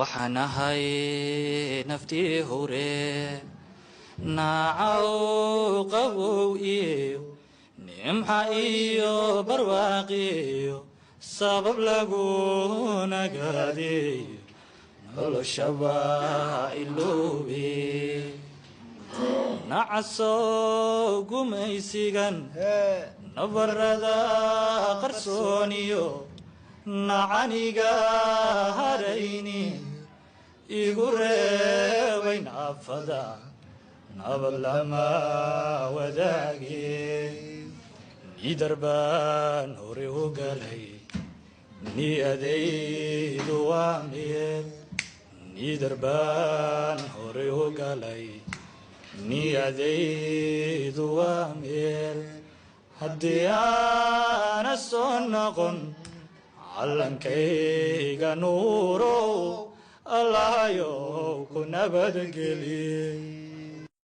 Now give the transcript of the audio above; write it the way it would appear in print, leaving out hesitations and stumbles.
waxaanahay naftii hore naacaw qabow iyo nimxa iyo barwaaqiyo sabab lagu nagaadiyo noloshaba iloobi nacaso gumaysigan nabarada qarsooniyo nacaniga harayni igu reebay naafada nabad lama wadaage nidarbaan hore u galay niyadaydu waa meel nidarbaan hore u galay niyadaydu waa meel haddii aana soo noqon callankayga nuurow allahayow ku nabadgeliyey